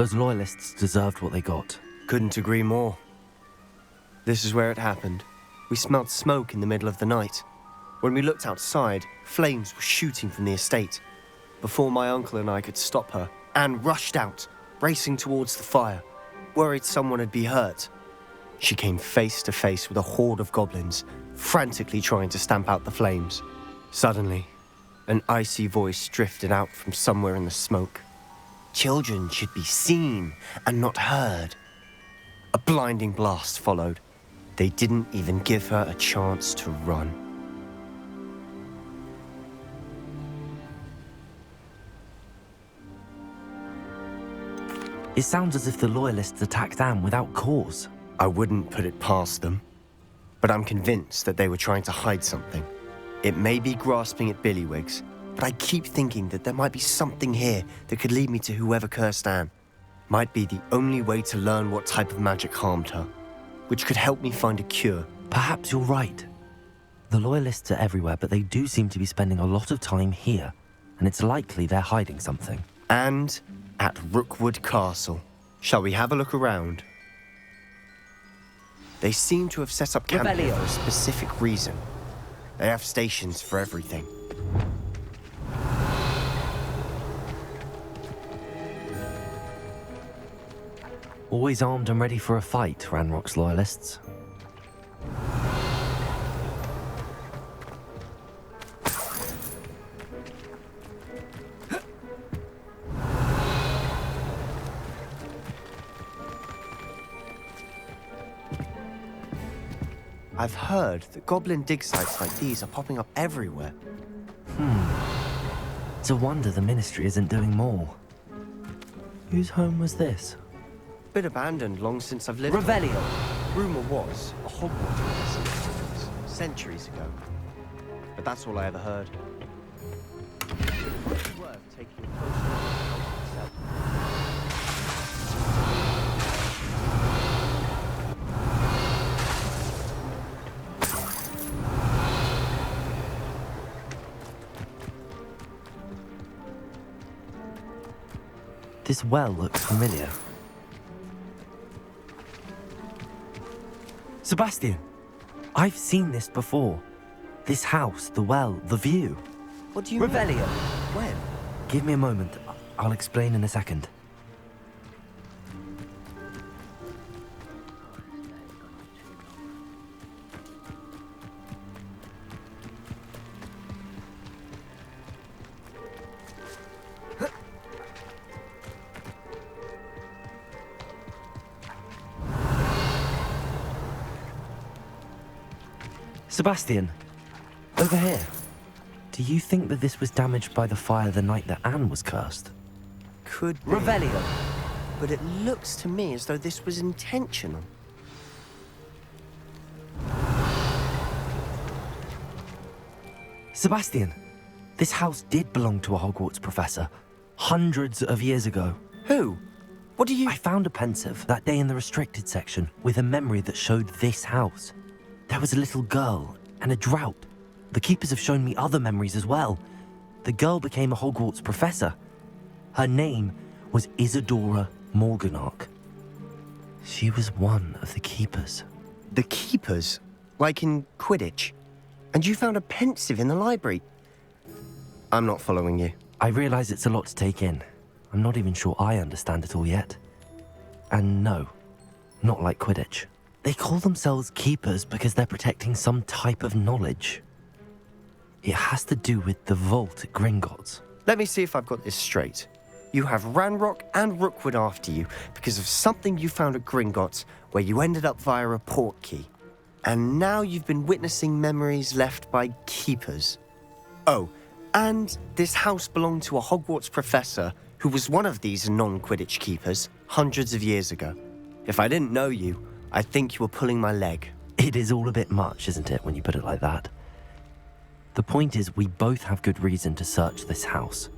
Those loyalists deserved what they got. Couldn't agree more. This is where it happened. We smelled smoke in the middle of the night. When we looked outside, flames were shooting from the estate. Before my uncle and I could stop her, Anne rushed out, racing towards the fire, worried someone would be hurt. She came face to face with a horde of goblins, frantically trying to stamp out the flames. Suddenly, an icy voice drifted out from somewhere in the smoke. Children should be seen and not heard. A blinding blast followed. They didn't even give her a chance to run. It sounds as if the loyalists attacked Anne without cause. I wouldn't put it past them, but I'm convinced that they were trying to hide something. It may be grasping at billywhigs, but I keep thinking that there might be something here that could lead me to whoever cursed Anne. Might be the only way to learn what type of magic harmed her, which could help me find a cure. Perhaps you're right. The loyalists are everywhere, but they do seem to be spending a lot of time here, and it's likely they're hiding something. And at Rookwood Castle. Shall we have a look around? They seem to have set up camp here for a specific reason. They have stations for everything. Always armed and ready for a fight, Ranrock's loyalists. I've heard that goblin dig sites like these are popping up everywhere. It's a wonder the Ministry isn't doing more. Whose home was this? Bit abandoned long since I've lived. Revelio! Rumour was a Hogwarts Legacy centuries ago. But that's all I ever heard. It's worth taking a closer look at the house itself. This well looks familiar. Sebastian! I've seen this before. This house, the well, the view. What do you mean? Revelio! When? Give me a moment. I'll explain in a second. Sebastian, over here. Do you think that this was damaged by the fire the night that Anne was cursed? Could be. Revelio! But it looks to me as though this was intentional. Sebastian, this house did belong to a Hogwarts professor, hundreds of years ago. Who? What do you... I found a pensive that day in the restricted section with a memory that showed this house. There was a little girl and a drought. The keepers have shown me other memories as well. The girl became a Hogwarts professor. Her name was Isadora Morganach. She was one of the keepers. The keepers? Like in Quidditch? And you found a pensive in the library? I'm not following you. I realize it's a lot to take in. I'm not even sure I understand it all yet. And no, not like Quidditch. They call themselves keepers because they're protecting some type of knowledge. It has to do with the vault at Gringotts. Let me see if I've got this straight. You have Ranrock and Rookwood after you because of something you found at Gringotts where you ended up via a portkey. And now you've been witnessing memories left by keepers. Oh, and this house belonged to a Hogwarts professor who was one of these non-Quidditch keepers hundreds of years ago. If I didn't know you, I think you were pulling my leg. It is all a bit much, isn't it, when you put it like that? The point is, we both have good reason to search this house.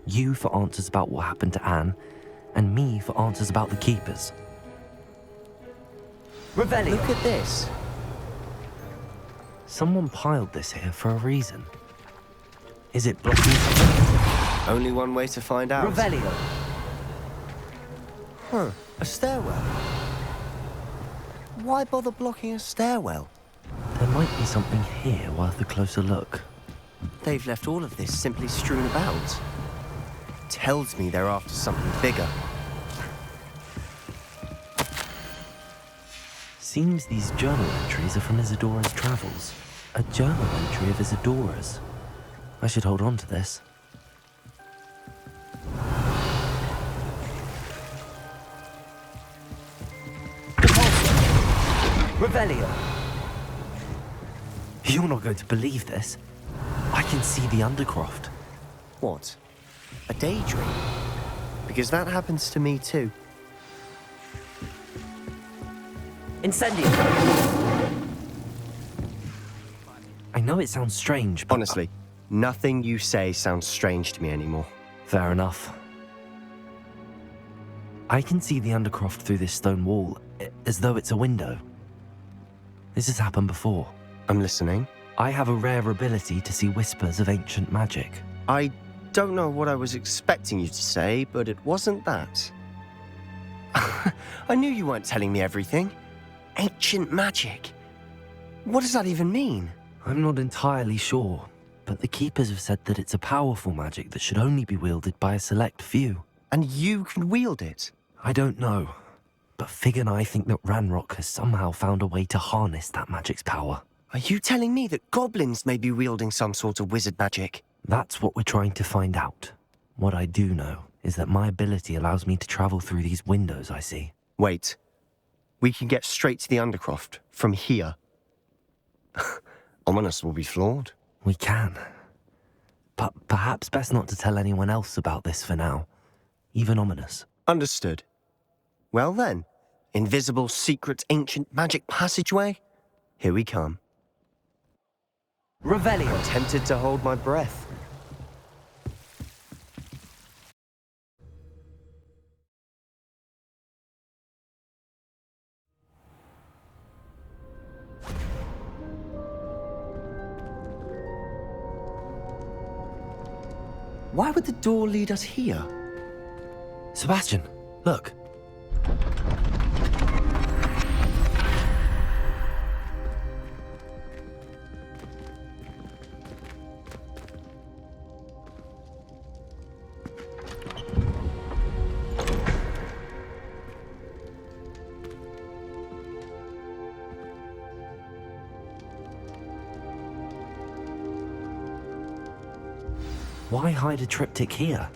You for answers about what happened to Anne, and me for answers about the keepers. Revelio! Look at this. Someone piled this here for a reason. Is it blocking something? Only one way to find out. Revelio! Huh, a stairwell. Why bother blocking a stairwell? There might be something here worth a closer look. They've left all of this simply strewn about. Tells me they're after something bigger. Seems these journal entries are from Isadora's travels. A journal entry of Isadora's. I should hold on to this. Revelio! You're not going to believe this. I can see the Undercroft. What? A daydream? Because that happens to me too. Incendio! I know it sounds strange, but... Honestly, nothing you say sounds strange to me anymore. Fair enough. I can see the Undercroft through this stone wall, as though it's a window. This has happened before. I'm listening. I have a rare ability to see whispers of ancient magic. I don't know what I was expecting you to say, but it wasn't that. I knew you weren't telling me everything. Ancient magic. What does that even mean? I'm not entirely sure, but the Keepers have said that it's a powerful magic that should only be wielded by a select few. And you can wield it? I don't know, but Fig and I think that Ranrock has somehow found a way to harness that magic's power. Are you telling me that goblins may be wielding some sort of wizard magic? That's what we're trying to find out. What I do know is that my ability allows me to travel through these windows I see. Wait. We can get straight to the Undercroft from here. Ominous will be flawed. We can. But perhaps best not to tell anyone else about this for now. Even Ominous. Understood. Well then, invisible, secret, ancient magic passageway? Here we come. Revelio! I'm tempted to hold my breath. Why would the door lead us here? Sebastian, look. Why hide a triptych here?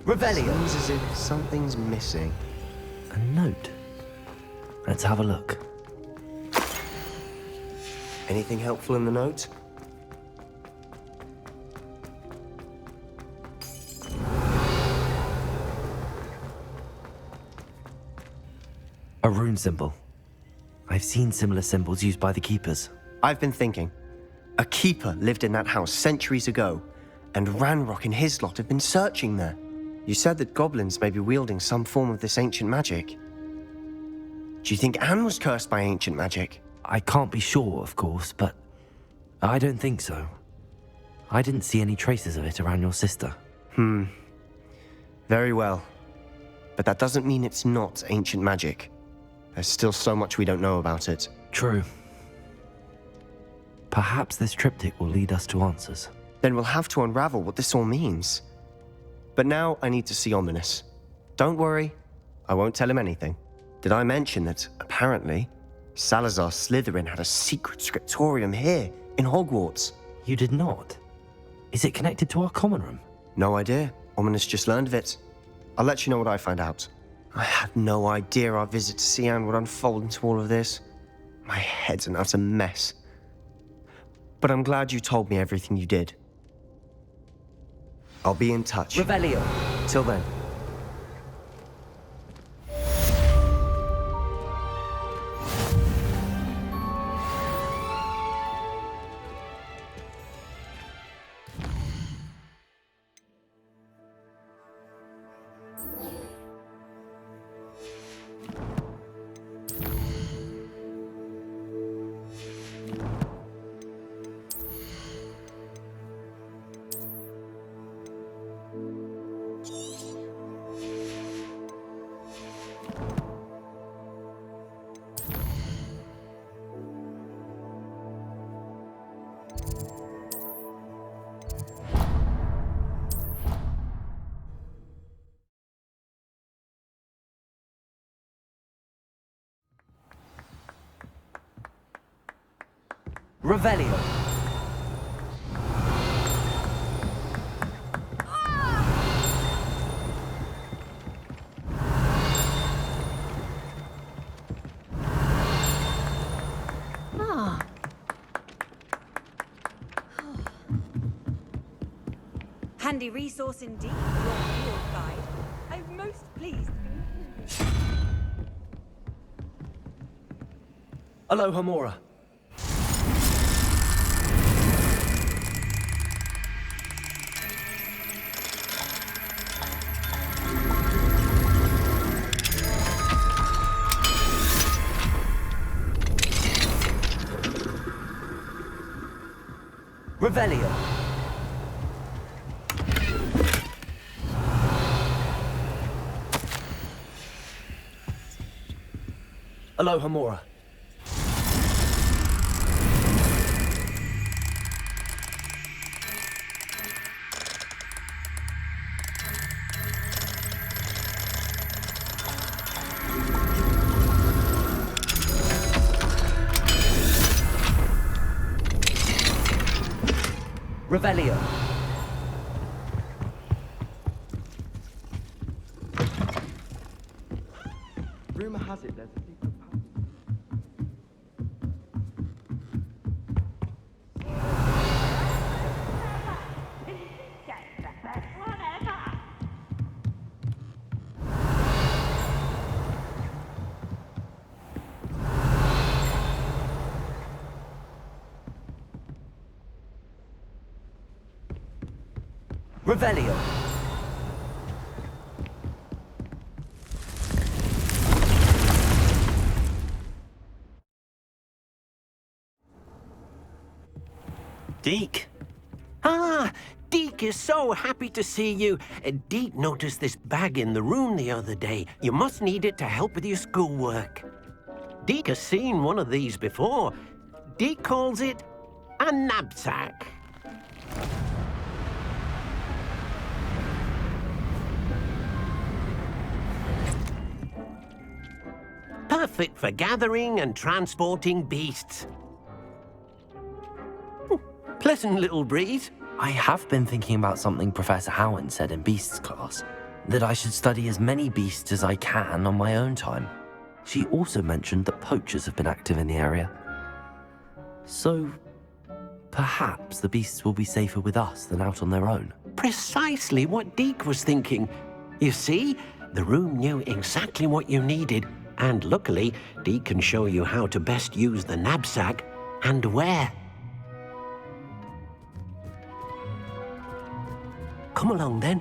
Revelio! Seems as if something's missing. A note. Let's have a look. Anything helpful in the note? A rune symbol. I've seen similar symbols used by the Keepers. I've been thinking. A keeper lived in that house centuries ago, and Ranrock and his lot have been searching there. You said that goblins may be wielding some form of this ancient magic. Do you think Anne was cursed by ancient magic? I can't be sure, of course, but I don't think so. I didn't see any traces of it around your sister. Very well. But that doesn't mean it's not ancient magic. There's still so much we don't know about it. True. Perhaps this triptych will lead us to answers. Then we'll have to unravel what this all means. But now I need to see Ominous. Don't worry, I won't tell him anything. Did I mention that, apparently, Salazar Slytherin had a secret scriptorium here, in Hogwarts? You did not? Is it connected to our common room? No idea. Ominous just learned of it. I'll let you know what I find out. I had no idea our visit to Cian would unfold into all of this. My head's an utter mess. But I'm glad you told me everything you did. I'll be in touch. Revelio! Till then. Revelio. Handy resource indeed, your field guide. I'm most pleased. Aloha Mora. Revelio. Aloha Mora. Revelio. Rumor has it there's a secret passage. Revelio. Deke? Ah, Deke is so happy to see you. Deke noticed this bag in the room the other day. You must need it to help with your schoolwork. Deke has seen one of these before. Deke calls it a knapsack. Perfect for gathering and transporting beasts. Pleasant little breeze. I have been thinking about something Professor Howen said in Beasts class, that I should study as many beasts as I can on my own time. She also mentioned that poachers have been active in the area. So, perhaps the beasts will be safer with us than out on their own. Precisely what Deke was thinking. You see, the room knew exactly what you needed, and luckily, Deke can show you how to best use the knapsack and where. Come along, then.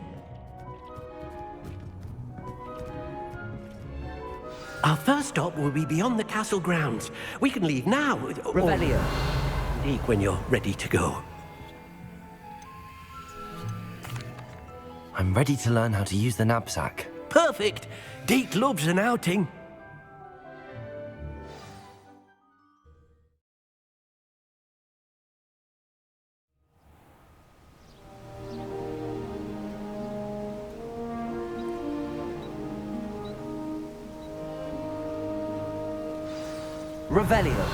Our first stop will be beyond the castle grounds. We can leave now. Revelio. Deke, when you're ready to go. I'm ready to learn how to use the knapsack. Perfect. Deke loves an outing. Revelio.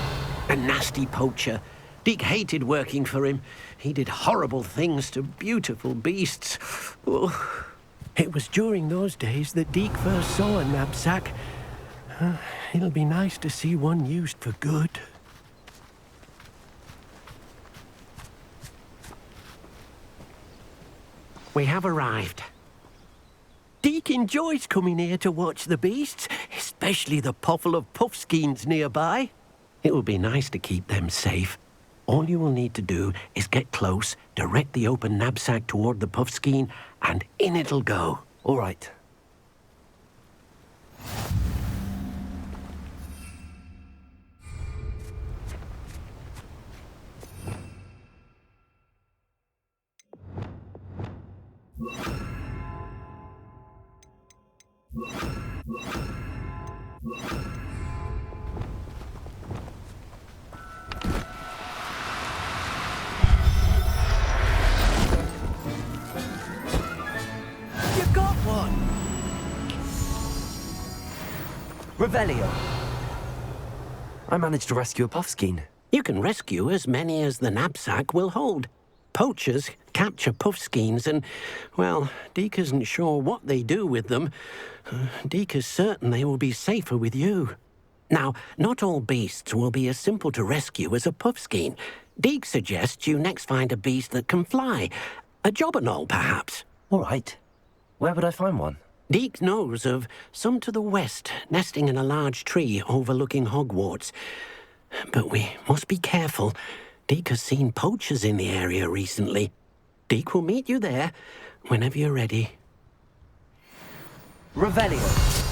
A nasty poacher. Deke hated working for him. He did horrible things to beautiful beasts. Oh. It was during those days that Deke first saw a knapsack. It'll be nice to see one used for good. We have arrived. Deke enjoys coming here to watch the beasts, especially the puffle of puffskeins nearby. It will be nice to keep them safe. All you will need to do is get close, direct the open knapsack toward the puffskein, and in it'll go. All right. You got one! Revelio. I managed to rescue a puffskein. You can rescue as many as the knapsack will hold. Poachers capture puffskeins and, well, Deke isn't sure what they do with them. Deke is certain they will be safer with you. Now, not all beasts will be as simple to rescue as a puffskein. Deke suggests you next find a beast that can fly. A jobberknoll, perhaps. All right. Where would I find one? Deke knows of some to the west, nesting in a large tree overlooking Hogwarts. But we must be careful. Deke has seen poachers in the area recently. Deke will meet you there whenever you're ready. Revelio.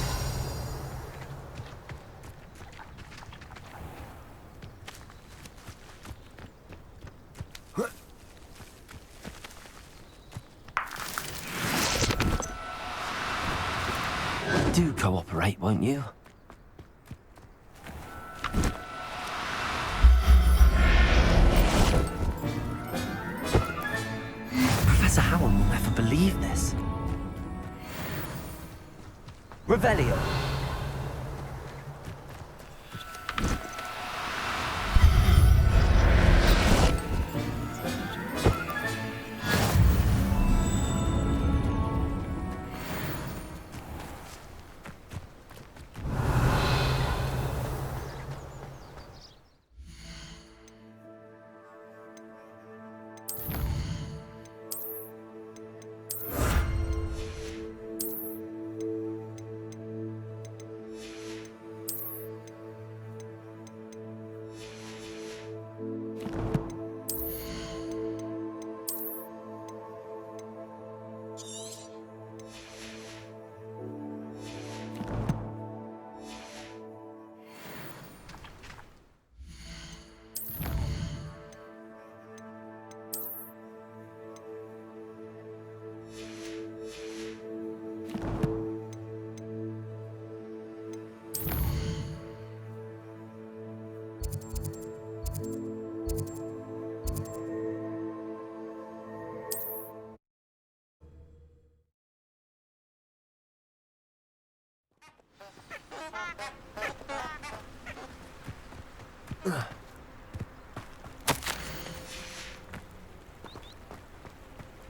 Do cooperate, won't you? Professor Howard will never believe this. Revelio.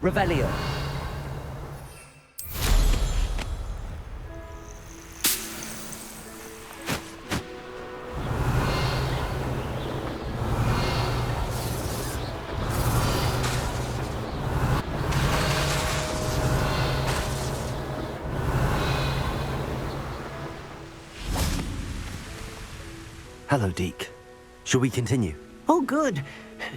Revelio. Hello, Deke. Shall we continue? Oh, good.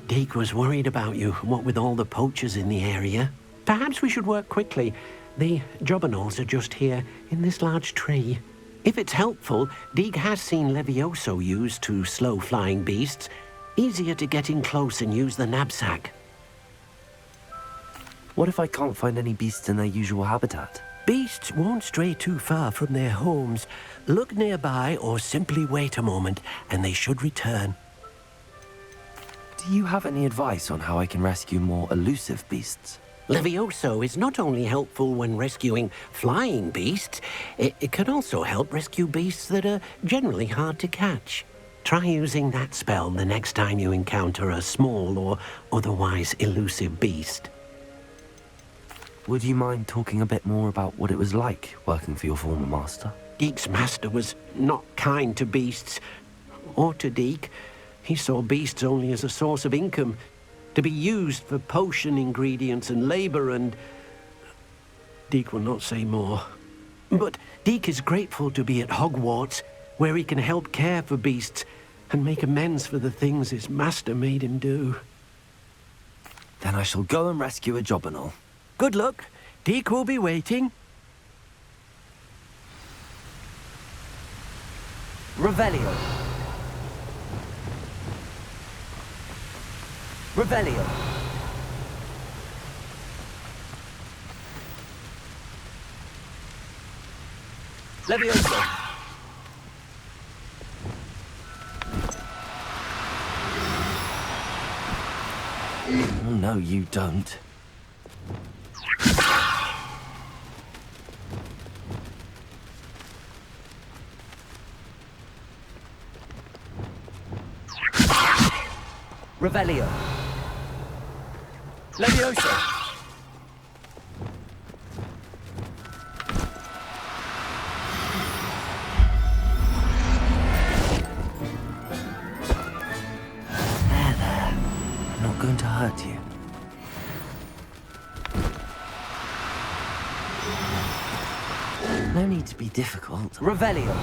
Deke was worried about you, what with all the poachers in the area. Perhaps we should work quickly. The jobbernolls are just here, in this large tree. If it's helpful, Deke has seen Levioso used to slow flying beasts. Easier to get in close and use the knapsack. What if I can't find any beasts in their usual habitat? Beasts won't stray too far from their homes. Look nearby or simply wait a moment, and they should return. Do you have any advice on how I can rescue more elusive beasts? Levioso is not only helpful when rescuing flying beasts, it can also help rescue beasts that are generally hard to catch. Try using that spell the next time you encounter a small or otherwise elusive beast. Would you mind talking a bit more about what it was like working for your former master? Deke's master was not kind to beasts, or to Deke. He saw beasts only as a source of income, to be used for potion ingredients and labor, and Deke will not say more. But Deke is grateful to be at Hogwarts, where he can help care for beasts and make amends for the things his master made him do. Then I shall go and rescue a jobbernol. Good luck. Deke will be waiting. Revelio. Revelio. Levioso. Oh, no, you don't. Revelio. Leviosa. There. I'm not going to hurt you. No need to be difficult. Revelio.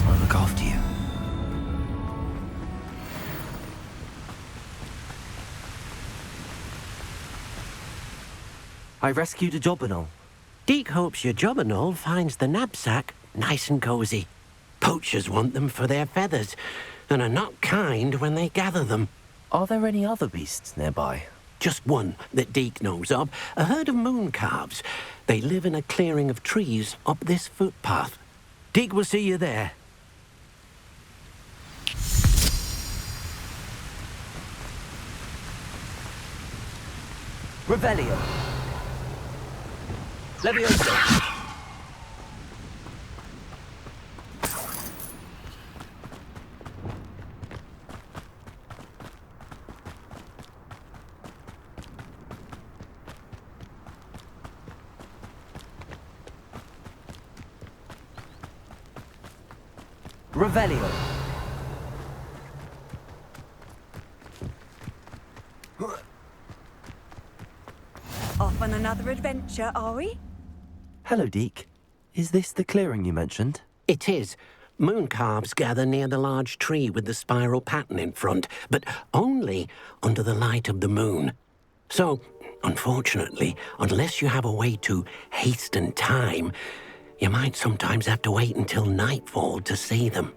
I'll look after you. I rescued a Jobberknoll. Deke hopes your Jobberknoll finds the knapsack nice and cozy. Poachers want them for their feathers, and are not kind when they gather them. Are there any other beasts nearby? Just one that Deke knows of, a herd of moon calves. They live in a clearing of trees up this footpath. Deke will see you there. Revelio. Leviosa. Revelio. Off on another adventure, are we? Hello, Deke. Is this the clearing you mentioned? It is. Moon calves gather near the large tree with the spiral pattern in front, but only under the light of the moon. So, unfortunately, unless you have a way to hasten time, you might sometimes have to wait until nightfall to see them.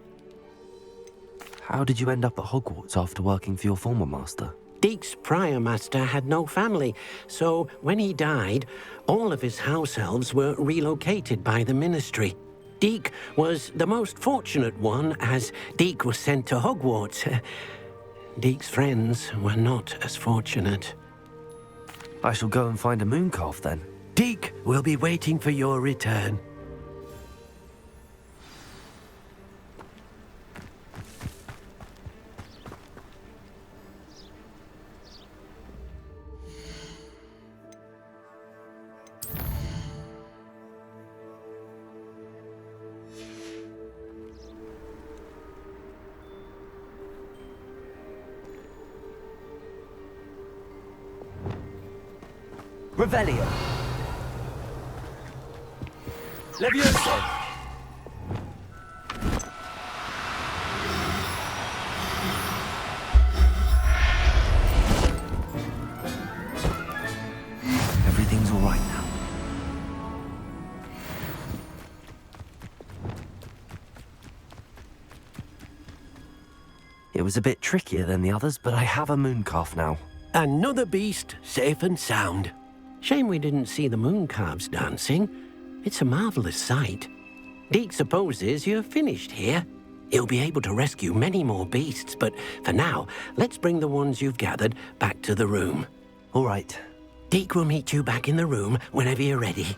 How did you end up at Hogwarts after working for your former master? Deke's prior master had no family, so when he died, all of his house elves were relocated by the ministry. Deke was the most fortunate one, as Deke was sent to Hogwarts. Deke's friends were not as fortunate. I shall go and find a moon calf then. Deke will be waiting for your return. Revelio. Leviosa. Everything's all right now. It was a bit trickier than the others, but I have a moon calf now. Another beast, safe and sound. Shame we didn't see the moon calves dancing. It's a marvelous sight. Deke supposes you're finished here. He'll be able to rescue many more beasts, but for now, let's bring the ones you've gathered back to the room. All right. Deke will meet you back in the room whenever you're ready.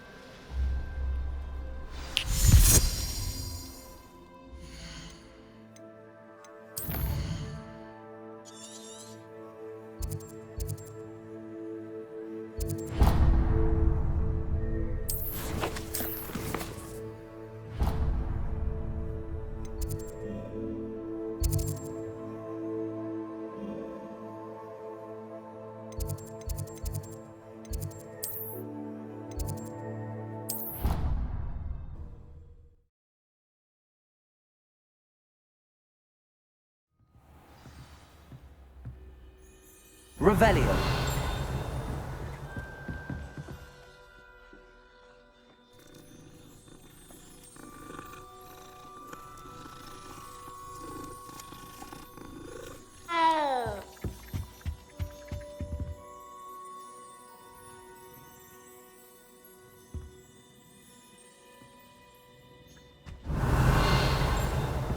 Revelio.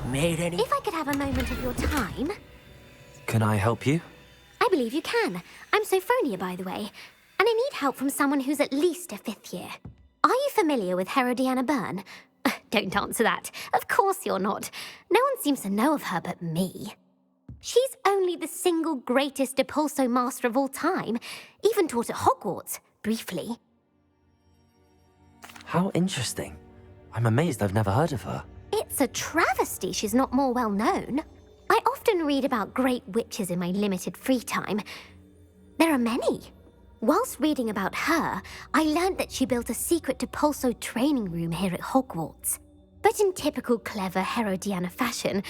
Made any... If I could have a moment of your time... Can I help you? I believe you can. I'm Sophronia, by the way. And I need help from someone who's at least a 5th year. Are you familiar with Herodiana Byrne? Don't answer that. Of course you're not. No one seems to know of her but me. She's only the single greatest Depulso master of all time. Even taught at Hogwarts, briefly. How interesting. I'm amazed I've never heard of her. It's a travesty she's not more well known. I often read about great witches in my limited free time. There are many. Whilst reading about her, I learned that she built a secret Depulso training room here at Hogwarts. But in typical clever Herodiana fashion,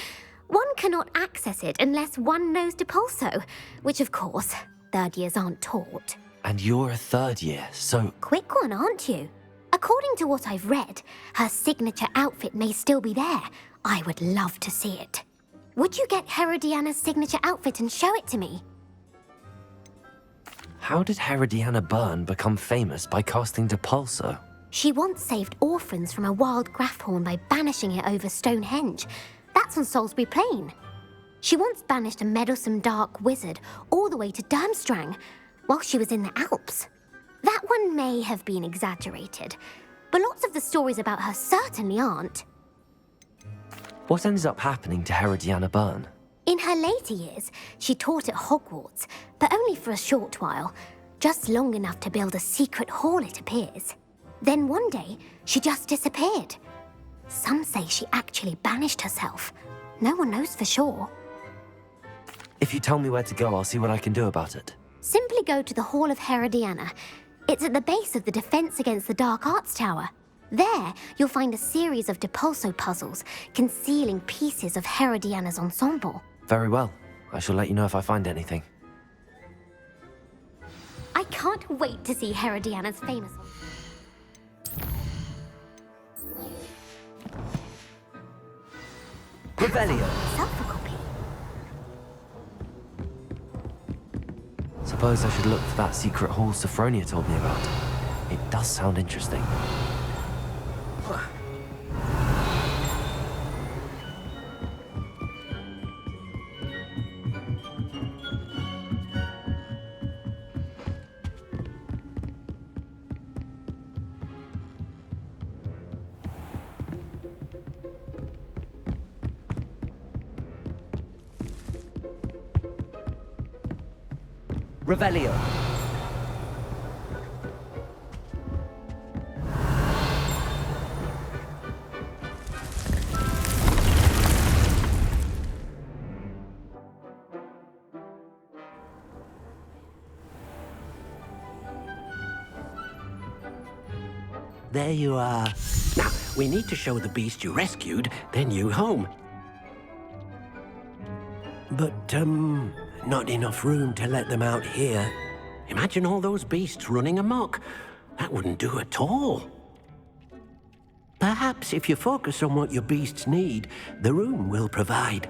one cannot access it unless one knows Depulso, which of course, 3rd years aren't taught. And you're a 3rd year, so... Quick one, aren't you? According to what I've read, her signature outfit may still be there. I would love to see it. Would you get Herodiana's signature outfit and show it to me? How did Herodiana Byrne become famous by casting Depulso? She once saved orphans from a wild Grafhorn by banishing it over Stonehenge. That's on Salisbury Plain. She once banished a meddlesome dark wizard all the way to Durmstrang while she was in the Alps. That one may have been exaggerated, but lots of the stories about her certainly aren't. What ended up happening to Herodiana Byrne? In her later years, she taught at Hogwarts, but only for a short while, just long enough to build a secret hall, it appears. Then one day, she just disappeared. Some say she actually banished herself. No one knows for sure. If you tell me where to go, I'll see what I can do about it. Simply go to the Hall of Herodiana. It's at the base of the Defense Against the Dark Arts Tower. There, you'll find a series of Depulso puzzles concealing pieces of Herodiana's ensemble. Very well. I shall let you know if I find anything. I can't wait to see Herodiana's famous... Revelio! Self-copy. Suppose I should look for that secret hall Sophronia told me about. It does sound interesting. Revelio. There you are. Now, we need to show the beast you rescued their new home. But, not enough room to let them out here. Imagine all those beasts running amok. That wouldn't do at all. Perhaps if you focus on what your beasts need, the room will provide.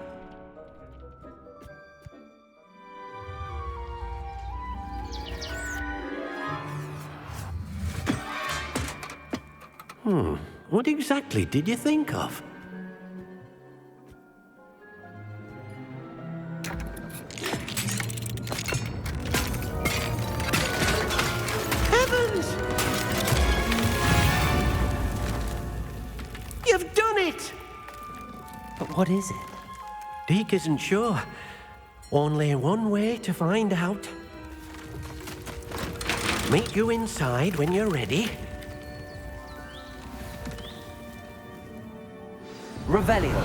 What exactly did you think of? Heavens! You've done it! But what is it? Deke isn't sure. Only one way to find out. Meet you inside when you're ready. Revelio.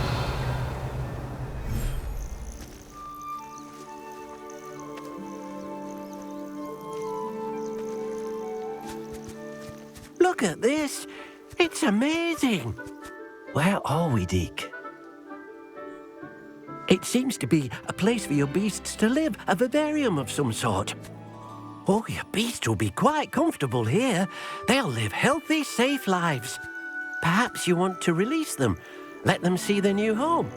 Look at this. It's amazing. Where are we, Deke? It seems to be a place for your beasts to live, a vivarium of some sort. Oh, your beasts will be quite comfortable here. They'll live healthy, safe lives. Perhaps you want to release them. Let them see their new home.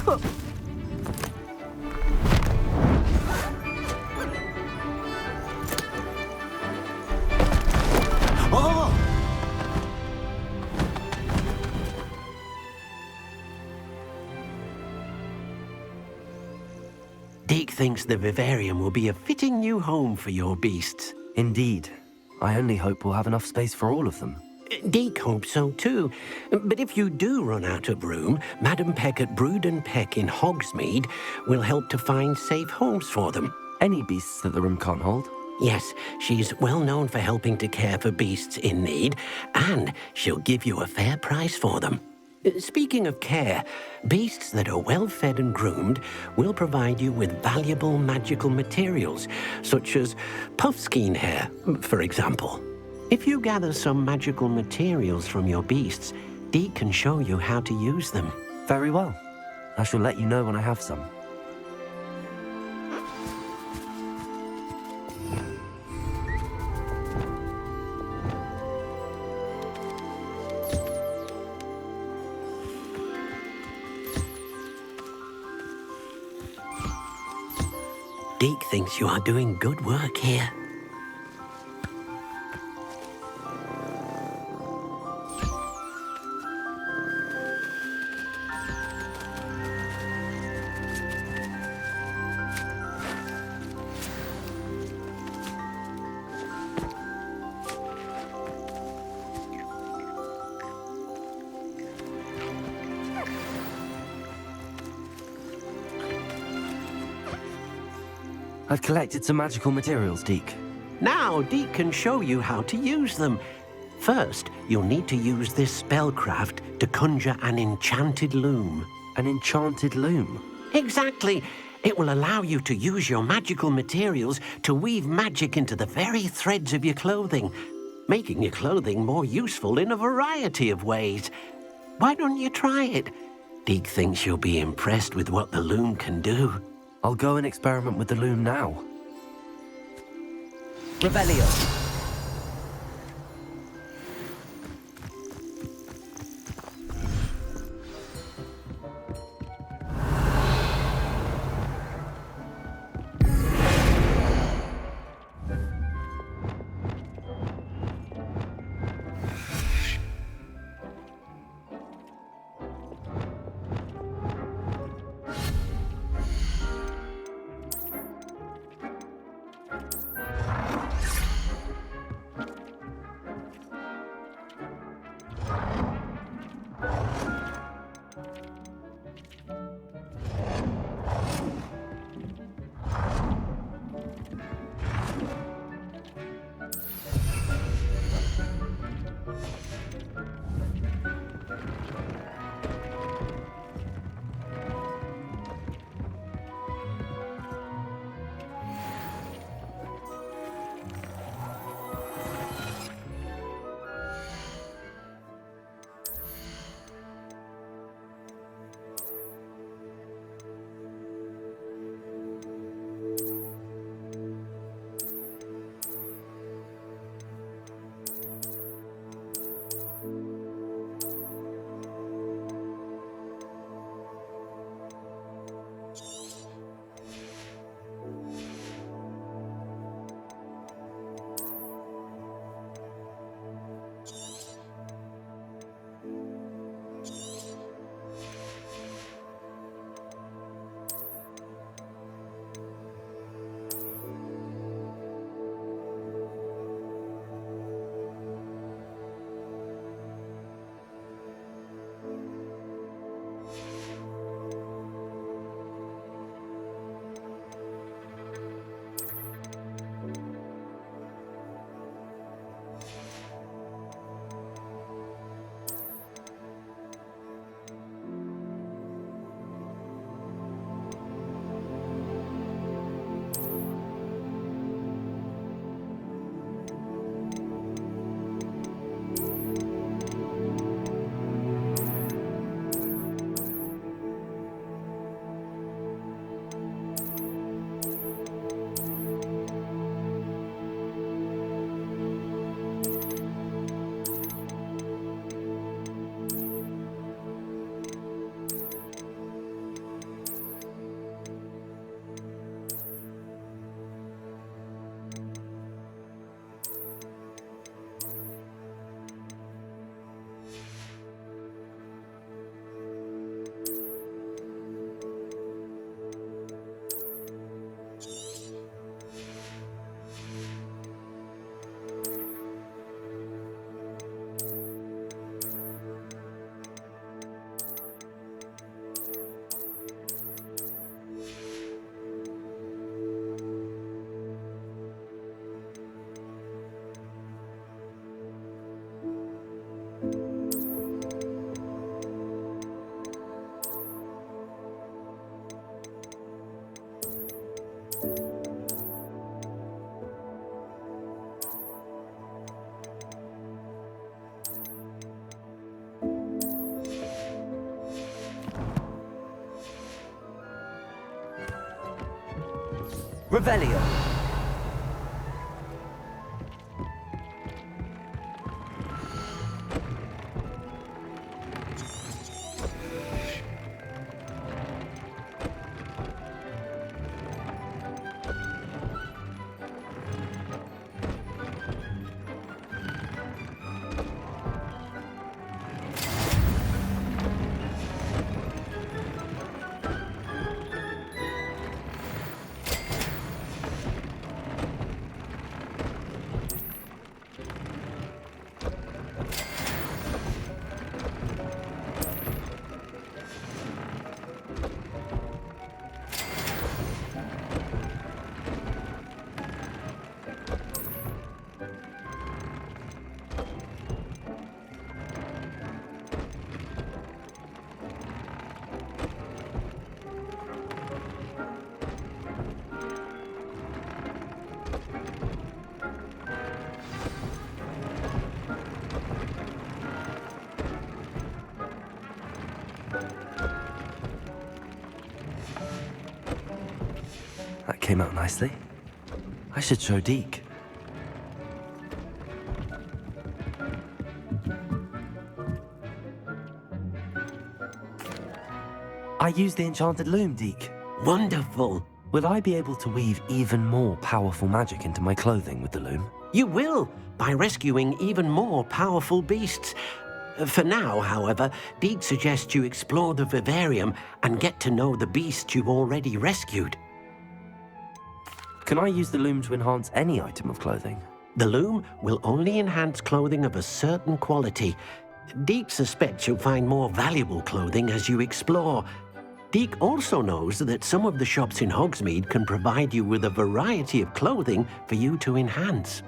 Oh. Deke thinks the vivarium will be a fitting new home for your beasts. Indeed. I only hope we'll have enough space for all of them. Deke hopes so too. But if you do run out of room, Madam Peck at Brood and Peck in Hogsmeade will help to find safe homes for them. Any beasts that the room can't hold? Yes, she's well known for helping to care for beasts in need, and she'll give you a fair price for them. Speaking of care, beasts that are well fed and groomed will provide you with valuable magical materials, such as puffskein hair, for example. If you gather some magical materials from your beasts, Deke can show you how to use them. Very well. I shall let you know when I have some. Deke thinks you are doing good work here. I've collected some magical materials, Deke. Now Deke can show you how to use them. First, you'll need to use this spellcraft to conjure an enchanted loom. An enchanted loom? Exactly. It will allow you to use your magical materials to weave magic into the very threads of your clothing, making your clothing more useful in a variety of ways. Why don't you try it? Deke thinks you'll be impressed with what the loom can do. I'll go and experiment with the loom now. Revelio. Revelio. That came out nicely. I should show Deke. I used the enchanted loom, Deke. Wonderful. Will I be able to weave even more powerful magic into my clothing with the loom? You will, by rescuing even more powerful beasts. For now, however, Deke suggests you explore the vivarium and get to know the beasts you've already rescued. Can I use the loom to enhance any item of clothing? The loom will only enhance clothing of a certain quality. Deke suspects you'll find more valuable clothing as you explore. Deke also knows that some of the shops in Hogsmeade can provide you with a variety of clothing for you to enhance.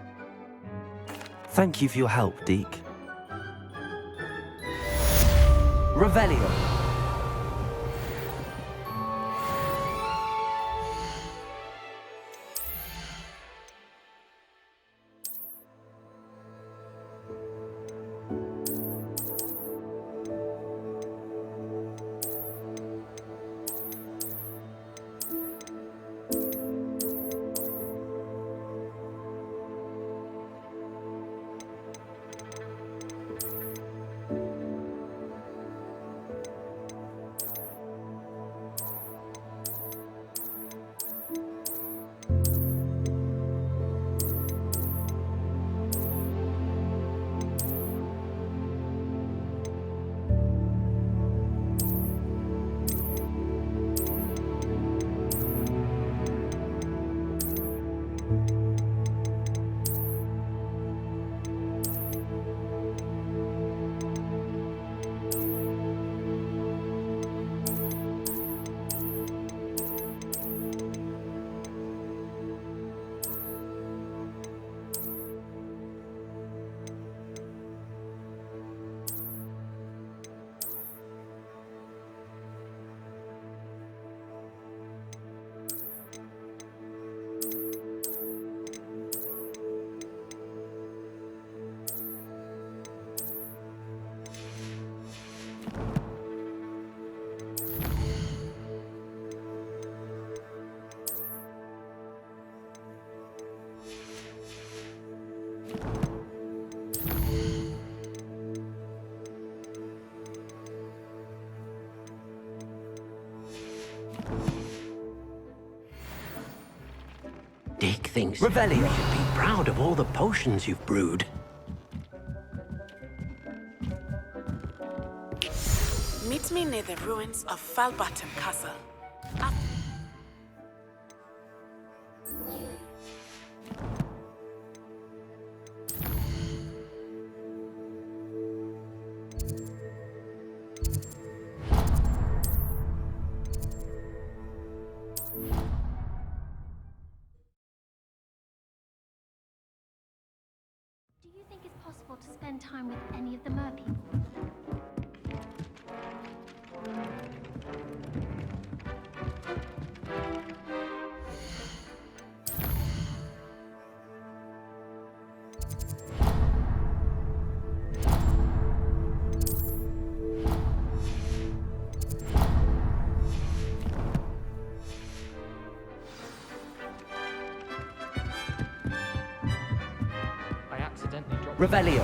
Thank you for your help, Deke. Revelio. Deke thinks Revelio. you should be proud of all the potions you've brewed. Meet me near the ruins of Falbottom Castle. Do you think it's possible to spend time with any of the merpeople? Revelio.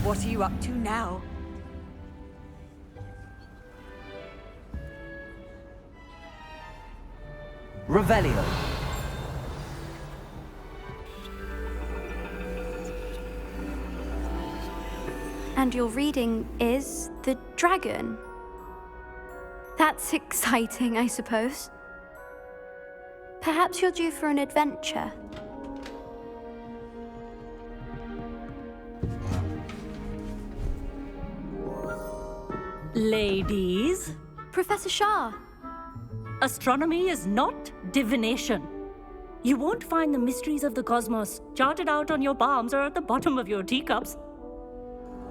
What are you up to now? Revelio. And your reading is The Dragon. That's exciting, I suppose. Perhaps you're due for an adventure. Ladies, Professor Shah. astronomy is not divination. You won't find the mysteries of the cosmos charted out on your palms or at the bottom of your teacups.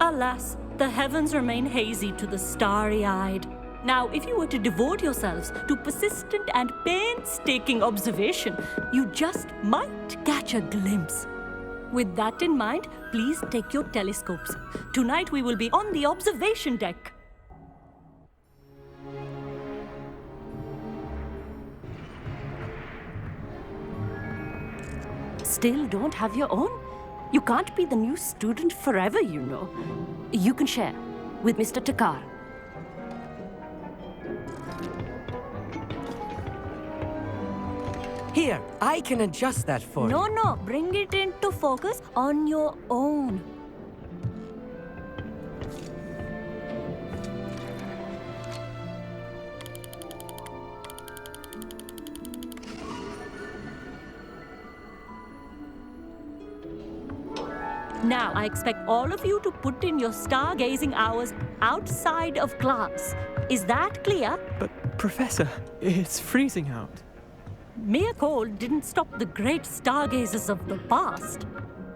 Alas, the heavens remain hazy to the starry-eyed. Now, if you were to devote yourselves to persistent and painstaking observation, you just might catch a glimpse. With that in mind, please take your telescopes. Tonight we will be on the observation deck. Still don't have your own? You can't be the new student forever, you know. You can share with Mr. Takar. Here, I can adjust that for you. No, bring it into focus on your own. Now, I expect all of you to put in your stargazing hours outside of class. Is that clear? But, Professor, it's freezing out. Mere cold didn't stop the great stargazers of the past.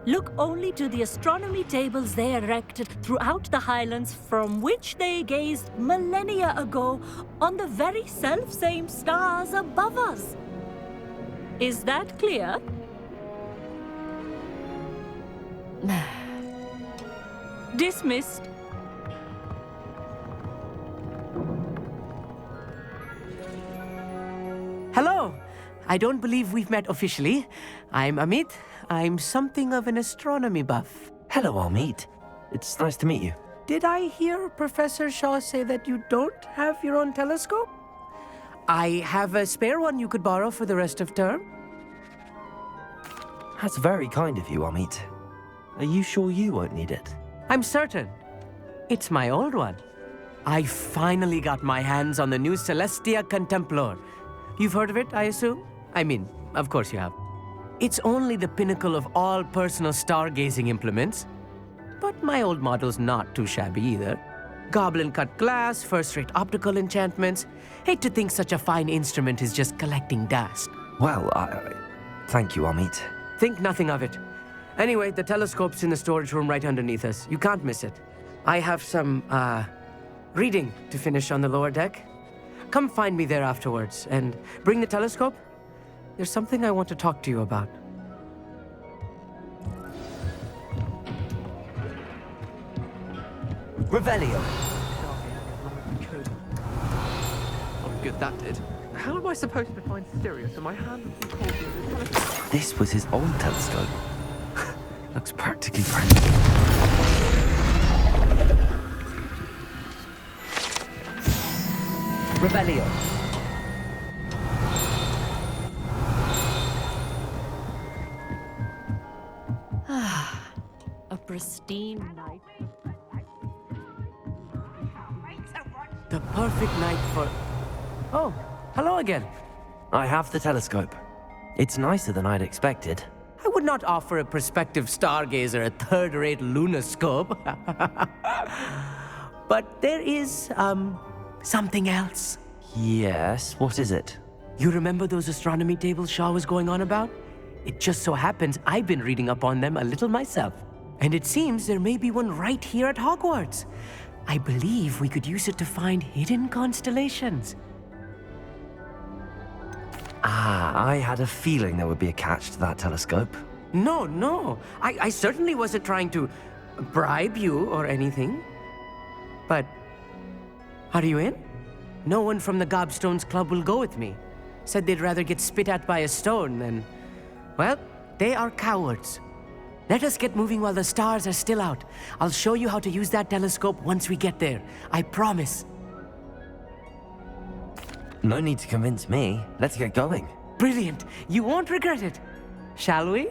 Look only to the astronomy tables they erected throughout the highlands from which they gazed millennia ago on the very self-same stars above us. Is that clear? Dismissed. Hello. I don't believe we've met officially. I'm Amit. I'm something of an astronomy buff. Hello, Amit. It's nice to meet you. Did I hear Professor Shaw say that you don't have your own telescope? I have a spare one you could borrow for the rest of term. That's very kind of you, Amit. Are you sure you won't need it? I'm certain. It's my old one. I finally got my hands on the new Celestia Contemplar. You've heard of it, I assume? I mean, of course you have. It's only the pinnacle of all personal stargazing implements. But my old model's not too shabby either. Goblin-cut glass, first-rate optical enchantments. Hate to think such a fine instrument is just collecting dust. Well, thank you, Amit. Think nothing of it. Anyway, the telescope's in the storage room right underneath us. You can't miss it. I have some, reading to finish on the lower deck. Come find me there afterwards, and bring the telescope. There's something I want to talk to you about. Revelio. Oh, good, that did. How am I supposed to find Sirius when my hand has been caught in the telescope? This was his old telescope. Looks practically brand new. Revelio. A pristine night. The perfect night for... Oh, hello again. I have the telescope. It's nicer than I'd expected. I would not offer a prospective stargazer a third-rate lunoscope. But there is, something else. Yes, what is it? You remember those astronomy tables Shaw was going on about? It just so happens I've been reading up on them a little myself. And it seems there may be one right here at Hogwarts. I believe we could use it to find hidden constellations. Ah, I had a feeling there would be a catch to that telescope. No. I certainly wasn't trying to bribe you or anything. But are you in? No one from the Gobstones Club will go with me. Said they'd rather get spit at by a stone than... Well, they are cowards. Let us get moving while the stars are still out. I'll show you how to use that telescope once we get there. I promise. No need to convince me. Let's get going. Brilliant. You won't regret it. Shall we?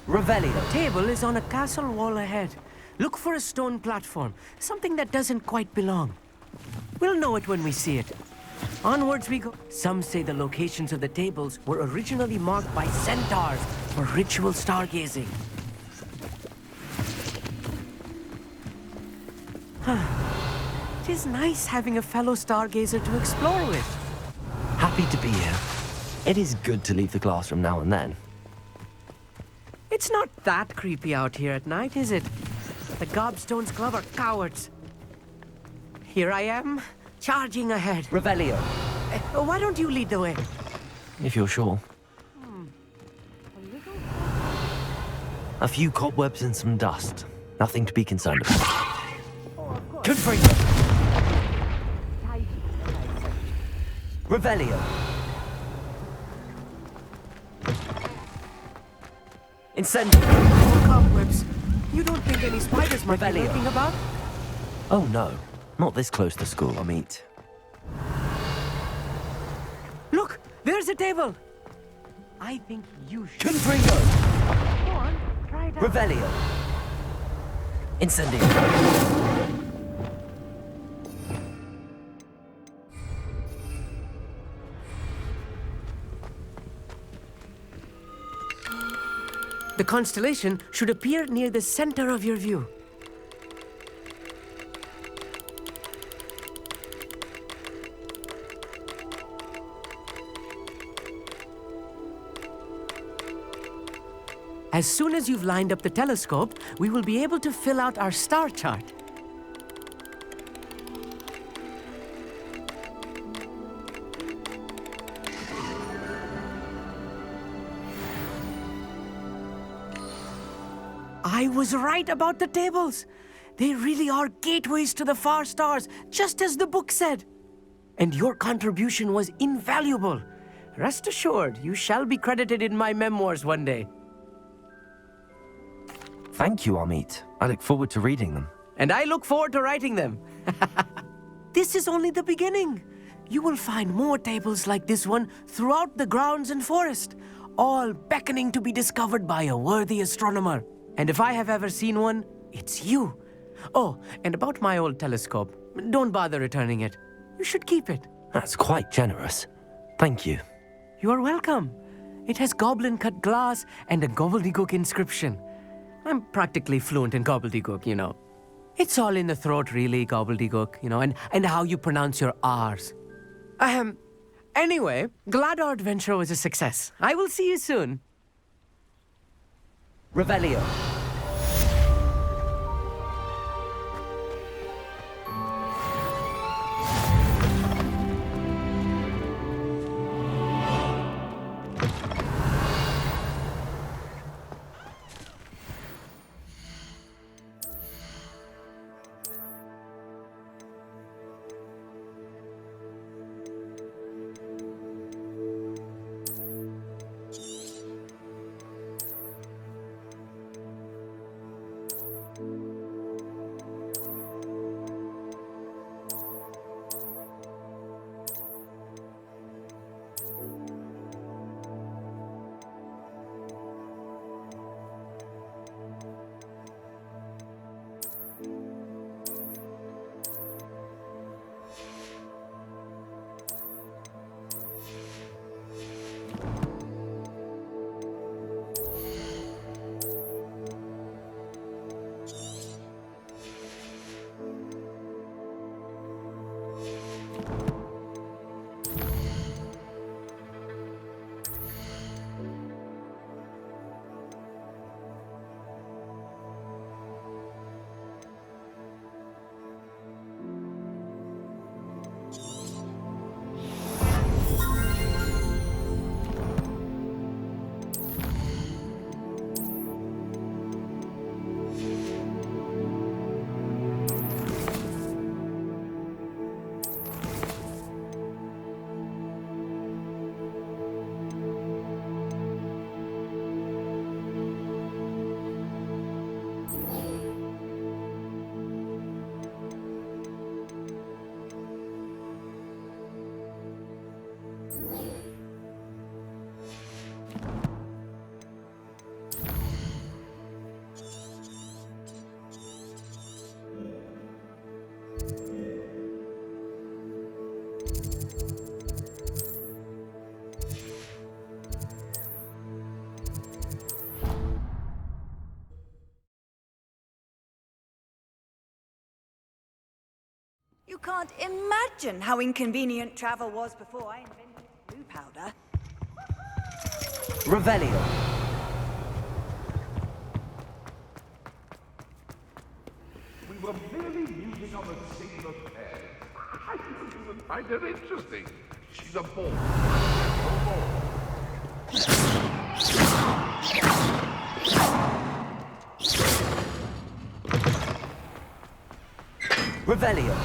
Revelio. The table is on a castle wall ahead. Look for a stone platform, something that doesn't quite belong. We'll know it when we see it. Onwards we go. Some say the locations of the tables were originally marked by centaurs for ritual stargazing. It is nice having a fellow stargazer to explore with. Happy to be here. It is good to leave the classroom now and then. It's not that creepy out here at night, is it? The Gobstones Club are cowards. Here I am, charging ahead. Revelio. Why don't you lead the way? If you're sure. A few cobwebs and some dust. Nothing to be concerned about. Good for you. Revelio. Incendio. Cobwebs. You don't think any spiders might be lurking about? Oh no, not this close to school, I mean. Look, there's a table. I think you should. Confringo. Go on, try it out. Revelio. Incendio. The constellation should appear near the center of your view. As soon as you've lined up the telescope, we will be able to fill out our star chart. I was right about the tables. They really are gateways to the far stars, just as the book said. And your contribution was invaluable. Rest assured, you shall be credited in my memoirs one day. Thank you, Amit. I look forward to reading them. And I look forward to writing them. This is only the beginning. You will find more tables like this one throughout the grounds and forest, all beckoning to be discovered by a worthy astronomer. And if I have ever seen one, it's you. Oh, and about my old telescope, don't bother returning it. You should keep it. That's quite generous. Thank you. You are welcome. It has goblin-cut glass and a gobbledygook inscription. I'm practically fluent in gobbledygook, you know. It's all in the throat, really, gobbledygook, you know, and how you pronounce your R's. Anyway, glad our adventure was a success. I will see you soon. Revelio. You can't imagine how inconvenient travel was before I invented blue powder. Revelio. We were merely using on a single pair. I didn't find her interesting. She's a bore. Revelio.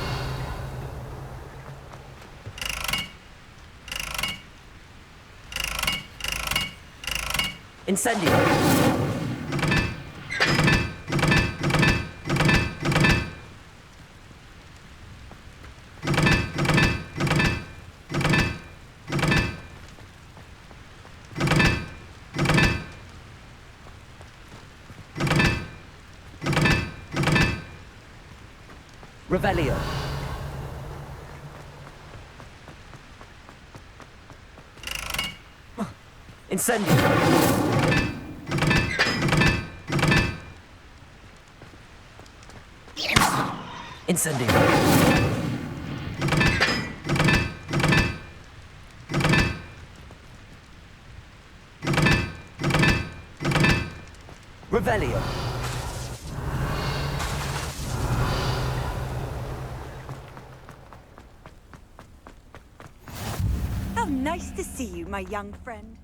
Incendio. Revelio. Incendio. Incendio. Revelio. How nice to see you, my young friend.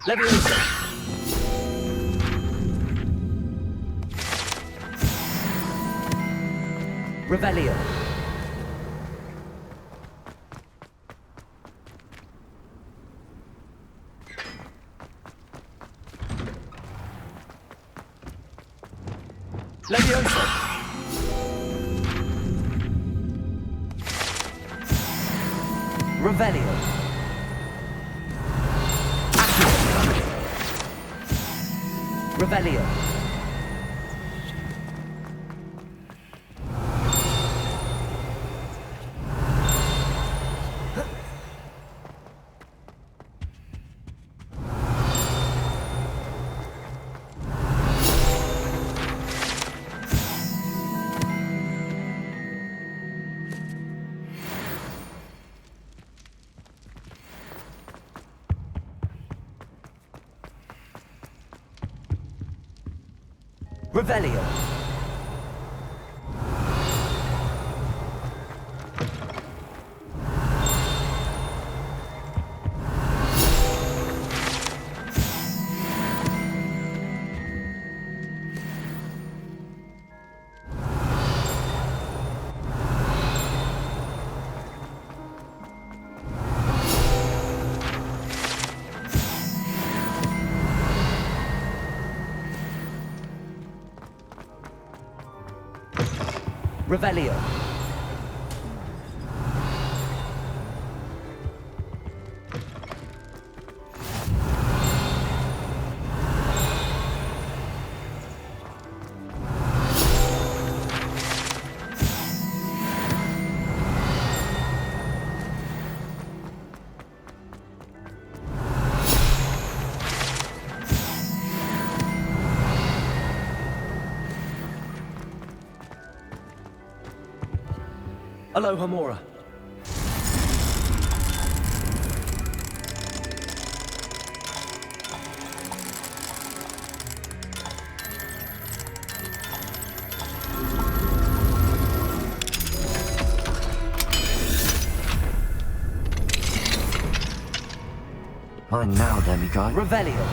Leviosa. Revelio. Leviosa. Revelio. Revelio. Revelio. Revelio. Aloha Mora. Mine now, demigod. Revelio.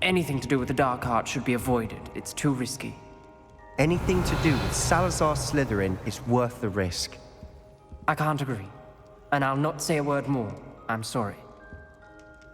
Anything to do with the dark art should be avoided. It's too risky. Anything to do with Salazar Slytherin is worth the risk. I can't agree. And I'll not say a word more. I'm sorry.